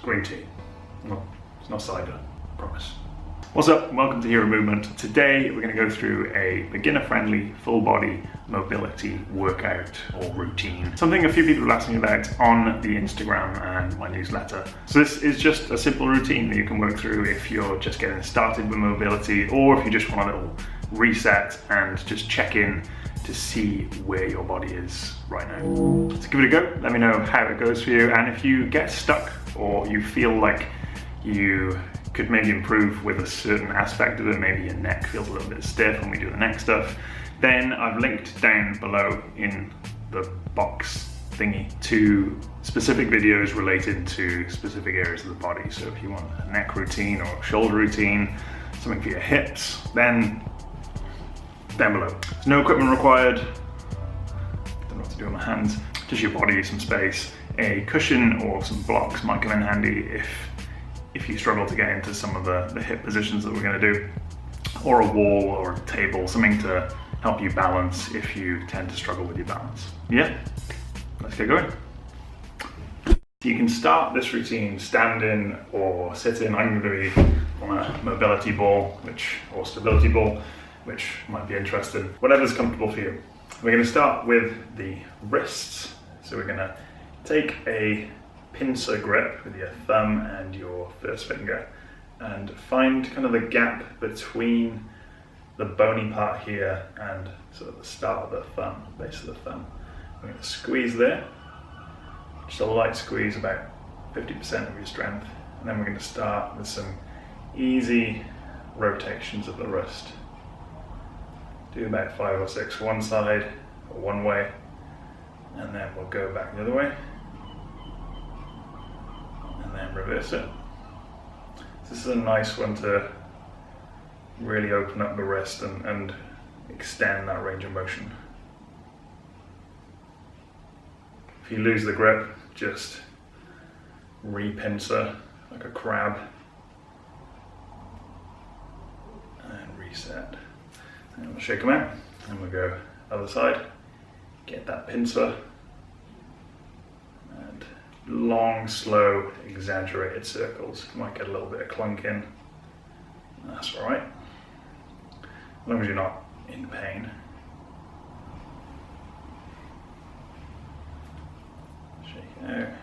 green tea. No, it's not cider, I promise. What's up? Welcome to Hero Movement. Today we're going to go through a beginner-friendly full body mobility workout or routine. Something a few people have asked me about on the Instagram and my newsletter. So this is just a simple routine that you can work through if you're just getting started with mobility, or if you just want a little reset and just check in to see where your body is right now. So give it a go. Let me know how it goes for you, and if you get stuck or you feel like you could maybe improve with a certain aspect of it, maybe your neck feels a little bit stiff when we do the neck stuff, then I've linked down below in the box thingy to specific videos related to specific areas of the body. So if you want a neck routine or a shoulder routine, something for your hips, then down below. There's no equipment required. Don't know what to do with my hands. Just your body, some space. A cushion or some blocks might come in handy if you struggle to get into some of the hip positions that we're going to do, or a wall or a table, something to help you balance if you tend to struggle with your balance. Yeah, let's get going. You can start this routine standing or sitting. I'm going to be on a mobility ball, or stability ball, which might be interesting. Whatever's comfortable for you. We're going to start with the wrists. So we're going to take a pincer grip with your thumb and your first finger and find kind of the gap between the bony part here and sort of the start of the thumb, base of the thumb. We're going to squeeze there, just a light squeeze, about 50% of your strength, and then we're going to start with some easy rotations of the wrist. Do about 5 or 6 one side or one way, and then we'll go back the other way. And then reverse it. This is a nice one to really open up the wrist and extend that range of motion. If you lose the grip, just re-pincer like a crab and reset. And we'll shake them out and we'll go other side, get that pincer, and long, slow, exaggerated circles. You might get a little bit of clunking. That's all right, as long as you're not in pain. Shake it out,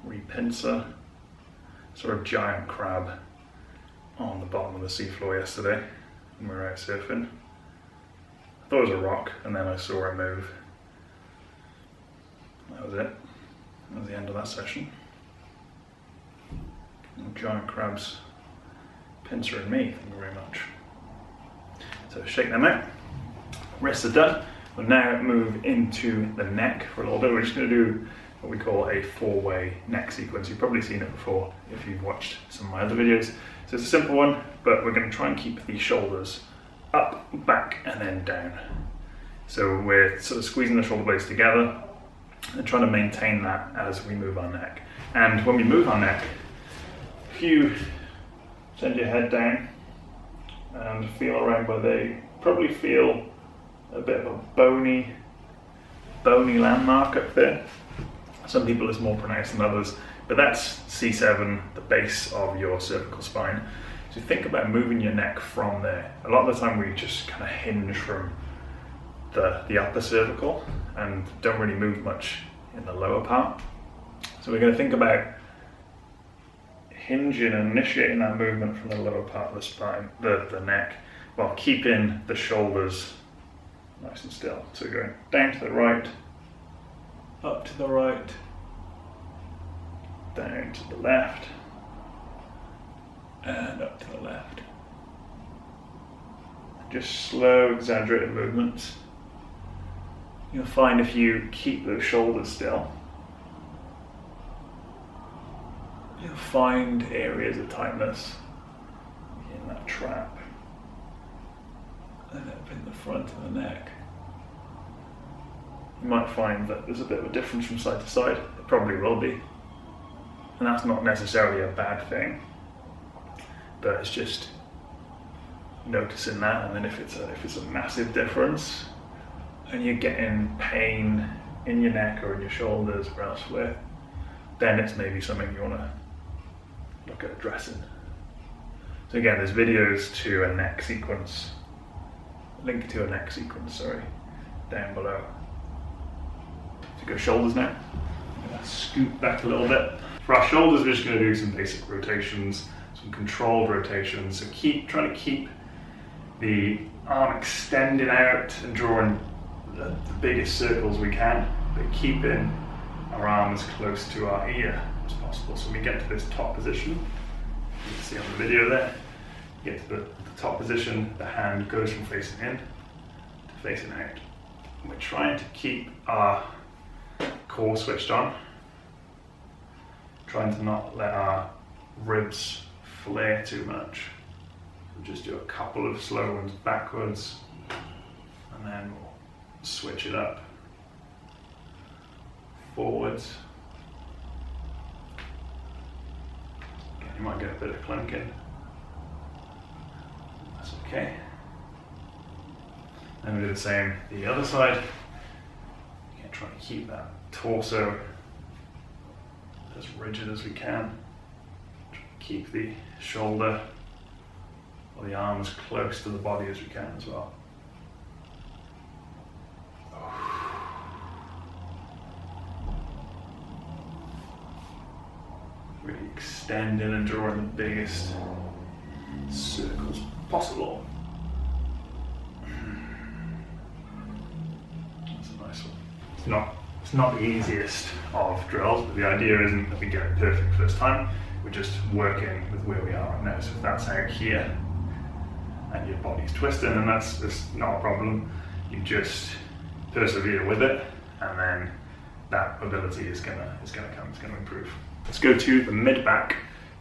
re-pincer. Saw a giant crab on the bottom of the seafloor yesterday when we were out surfing. I thought it was a rock, and then I saw it move. That was it. That was the end of that session. Giant crabs pincering me, thank you very much. So shake them out. Wrists are done. We'll now move into the neck for a little bit. We're just going to do what we call a 4-way neck sequence. You've probably seen it before if you've watched some of my other videos. So it's a simple one, but we're going to try and keep the shoulders up, back, and then down. So we're sort of squeezing the shoulder blades together and trying to maintain that as we move our neck. And when we move our neck, if you send your head down and feel around where they probably feel a bit of a bony landmark up there. Some people it's more pronounced than others, but that's C7, the base of your cervical spine. So think about moving your neck from there. A lot of the time we just kind of hinge from the upper cervical and don't really move much in the lower part. So we're going to think about hinging and initiating that movement from the lower part of the spine, the neck, while keeping the shoulders nice and still. So we're going down to the right, up to the right, down to the left, and up to the left. Just slow, exaggerated movements. You'll find if you keep those shoulders still, you'll find areas of tightness in that trap and up in the front of the neck. You might find that there's a bit of a difference from side to side. It probably will be, and that's not necessarily a bad thing, but it's just noticing that. And then if it's a massive difference and you're getting pain in your neck or in your shoulders or elsewhere, then it's maybe something you want to look at addressing. So again, there's videos to a neck sequence, link to a neck sequence, sorry, down below. So go shoulders now. I'm going to scoot back a little bit. For our shoulders, we're just going to do some basic rotations, some controlled rotations. So trying to keep the arm extending out and drawing the biggest circles we can, but keeping our arm as close to our ear as possible. So when we get to this top position, you can see on the video there, you get to the top position, the hand goes from facing in to facing out. And we're trying to keep our core switched on, trying to not let our ribs flare too much. We'll just do a couple of slow ones backwards, and then we'll switch it up. Forwards. Again, you might get a bit of clunking. That's okay. Then we do the same the other side. Again, try to keep that torso as rigid as we can. Try to keep the shoulder or the arm as close to the body as we can as well. Really extending and drawing the biggest circles possible. That's a nice one. It's not the easiest of drills, but the idea isn't that we get it perfect first time. We're just working with where we are right now. So if that's out here and your body's twisting, and that's not a problem. You just persevere with it, and then that ability is gonna come, it's gonna improve. Let's go to the mid-back.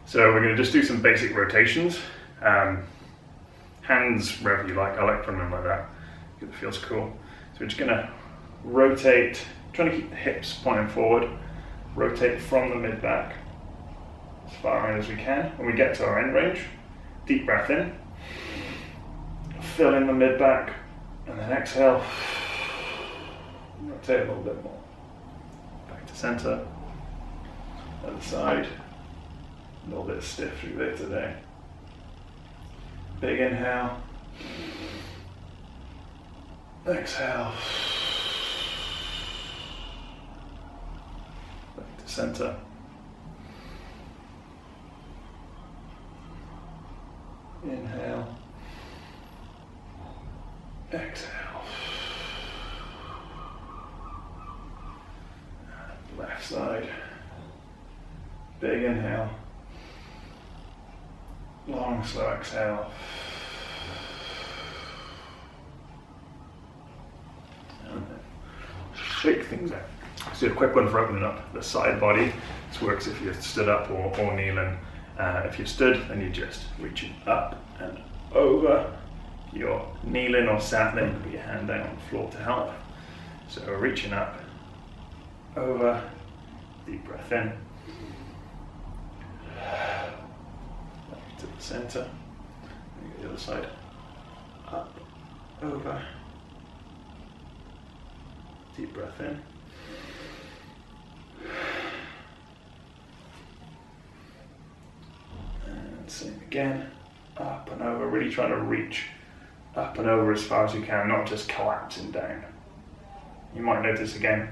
So we're gonna just do some basic rotations. Hands wherever you like. I like putting them like that. It feels cool. So we're just gonna rotate, trying to keep the hips pointing forward. Rotate from the mid-back as far in as we can. When we get to our end range, deep breath in. Fill in the mid-back, and then exhale. Rotate a little bit more. Back to center. Other side. A little bit stiff through there today. Big inhale. Exhale. Back to center. Inhale. Exhale. Left side. Big inhale. Long, slow exhale. And then shake things out. So a quick one for opening up the side body. This works if you're stood up or kneeling. If you're stood, then you're just reaching up and over. If you're kneeling or sat, then you can put your hand down on the floor to help. So reaching up, over, deep breath in. Back to the center. And the other side. Up, over. Deep breath in. And same again. Up and over. Really trying to reach up and over as far as you can, not just collapsing down. You might notice again,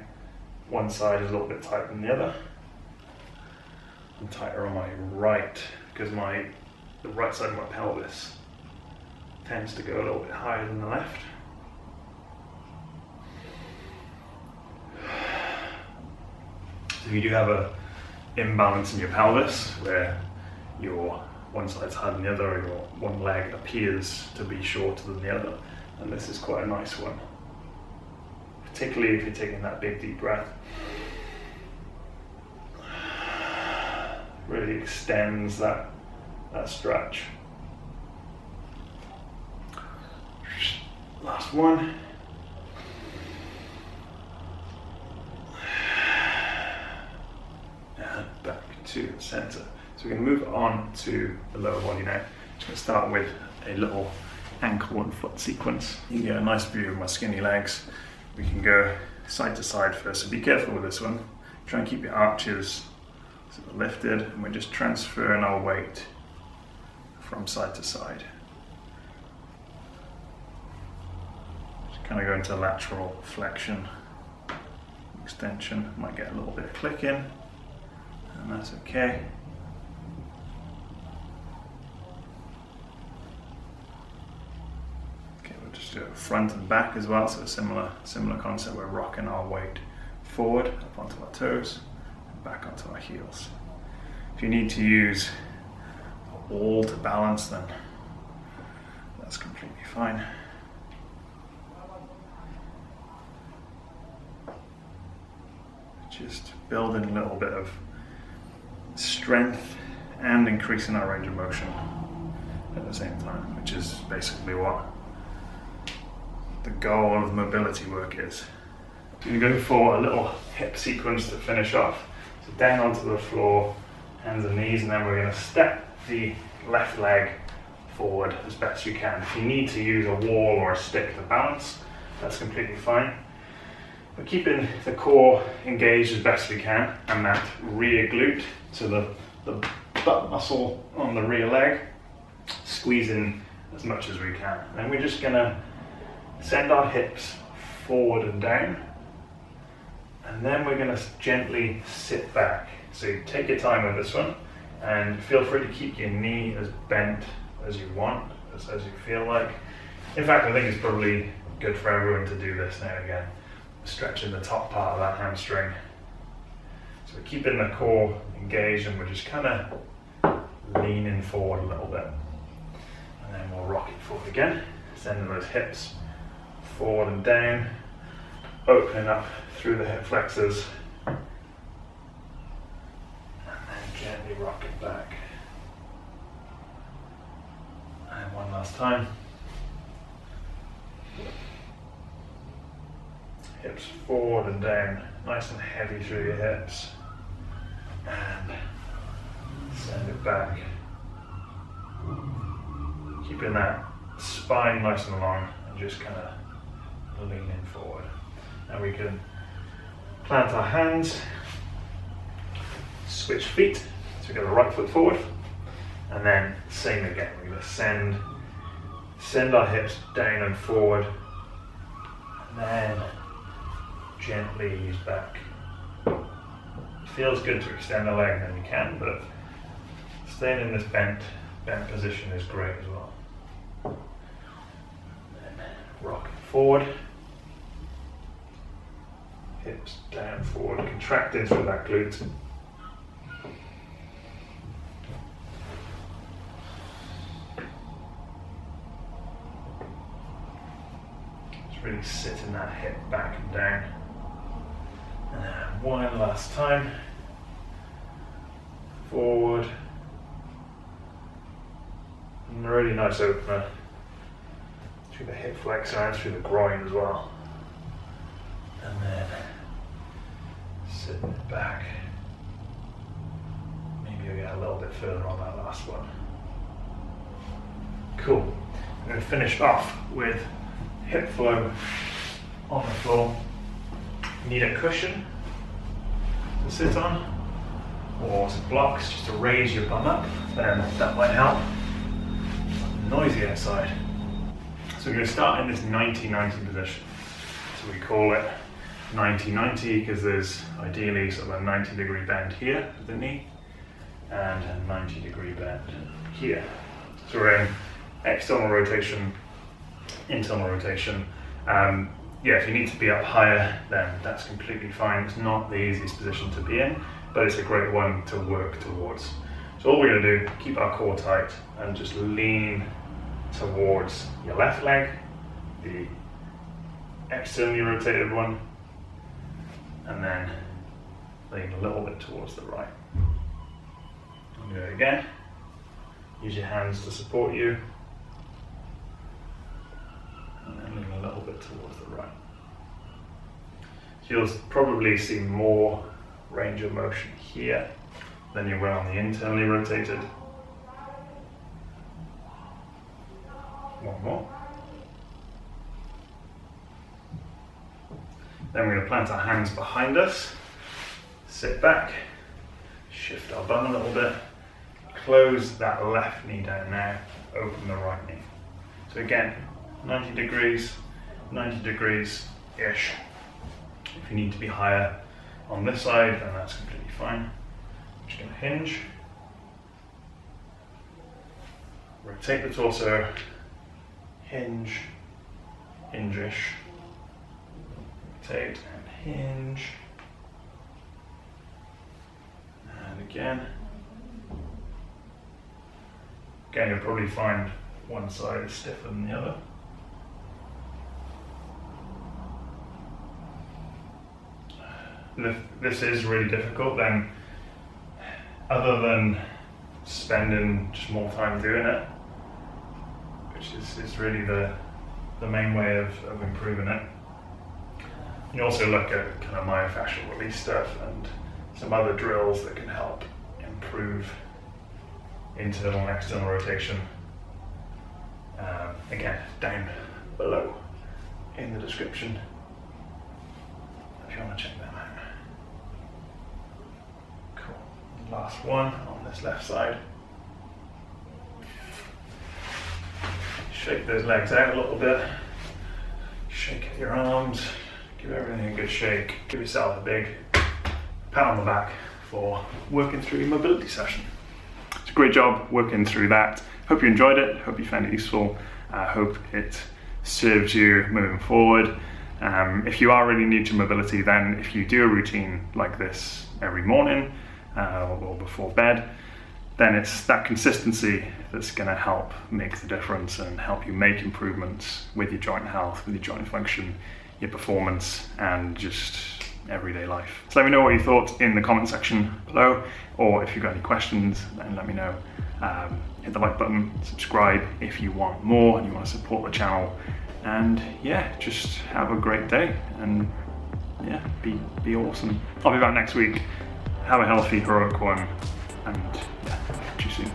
one side is a little bit tighter than the other. I'm tighter on my right because the right side of my pelvis tends to go a little bit higher than the left. So if you do have an imbalance in your pelvis where your one side's higher than the other, or your one leg appears to be shorter than the other, and this is quite a nice one. Particularly if you're taking that big deep breath. Really extends that stretch. Last one. And back to the center. So we're going to move on to the lower body now. Just going to start with a little ankle and foot sequence. You can get a nice view of my skinny legs. We can go side to side first, so be careful with this one. Try and keep your arches So we're lifted and we're just transferring our weight from side to side. Just kind of go into lateral flexion, extension. Might get a little bit of clicking, and that's okay. Okay, we'll just do it front and back as well, so a similar concept. We're rocking our weight forward, up onto our toes, and back onto our heels. If you need to use all to balance, then that's completely fine. Just building a little bit of strength and increasing our range of motion at the same time, which is basically what the goal of mobility work is. We're going to go for a little hip sequence to finish off. So down onto the floor, hands and knees, and then we're going to step the left leg forward as best you can. If you need to use a wall or a stick to balance, that's completely fine. We're keeping the core engaged as best we can, and that rear glute, so the butt muscle on the rear leg, squeezing as much as we can. And then we're just going to send our hips forward and down, and then we're going to gently sit back. So you take your time with this one, and feel free to keep your knee as bent as you want, as you feel like. In fact, I think it's probably good for everyone to do this now and again, stretching the top part of that hamstring. So we're keeping the core engaged, and we're just kind of leaning forward a little bit. And then we'll rock it forward again, sending those hips forward and down, opening up through the hip flexors, and then gently rock it back. And one last time. Hips forward and down, nice and heavy through your hips, and send it back. Keeping that spine nice and long, and just kind of leaning forward. And we can plant our hands, switch feet, so we get the right foot forward, and then same again. We're going to send our hips down and forward, and then gently ease back. It feels good to extend the leg when you can, but staying in this bent position is great as well. Then rock it forward, hips down, forward, contracting through that glute. Just really sitting that hip back and down. And one last time, forward, and a really nice opener through the hip flexor and through the groin as well. And then sitting it back. Maybe you'll get a little bit further on that last one. Cool. I'm going to finish off with hip flow on the floor. Need a cushion to sit on, or some blocks just to raise your bum up, then that might help. It's noisy outside. So we're going to start in this 90-90 position. So we call it 90-90 because there's ideally sort of a 90-degree bend here with the knee and a 90-degree bend here. So we're in external rotation, internal rotation. Yeah, if you need to be up higher, then that's completely fine. It's not the easiest position to be in, but it's a great one to work towards. So all we're going to do, keep our core tight and just lean towards your left leg, the externally rotated one, and then lean a little bit towards the right. I'll do it again. Use your hands to support you. And then lean a little bit towards the right. So you'll probably see more range of motion here than you will on the internally rotated. One more. Then we're going to plant our hands behind us, sit back, shift our bum a little bit. Close that left knee down now, open the right knee. So again, 90 degrees, 90 degrees-ish. If you need to be higher on this side, then that's completely fine. I'm just going to hinge. Rotate the torso, hinge, hinge-ish. Rotate and hinge. And again. Again, you'll probably find one side is stiffer than the other. And if this is really difficult, then other than spending just more time doing it, which is really the main way of improving it, you also look at kind of myofascial release stuff and some other drills that can help improve internal and external rotation. Again, down below in the description if you want to check them out. Cool. Last one on this left side. Shake those legs out a little bit. Shake your arms. Give everything a good shake. Give yourself a big pat on the back for working through your mobility session. It's a great job working through that. Hope you enjoyed it. Hope you found it useful. I hope it serves you moving forward. If you are really new to mobility, then if you do a routine like this every morning or before bed, then it's that consistency that's going to help make the difference and help you make improvements with your joint health, with your joint function, your performance, and just everyday life. So let me know what you thought in the comment section below, or if you've got any questions, then let me know. Hit the like button, subscribe if you want more and you want to support the channel, and yeah, just have a great day and yeah, be awesome. I'll be back next week. Have a healthy, heroic one, and yeah, talk to you soon.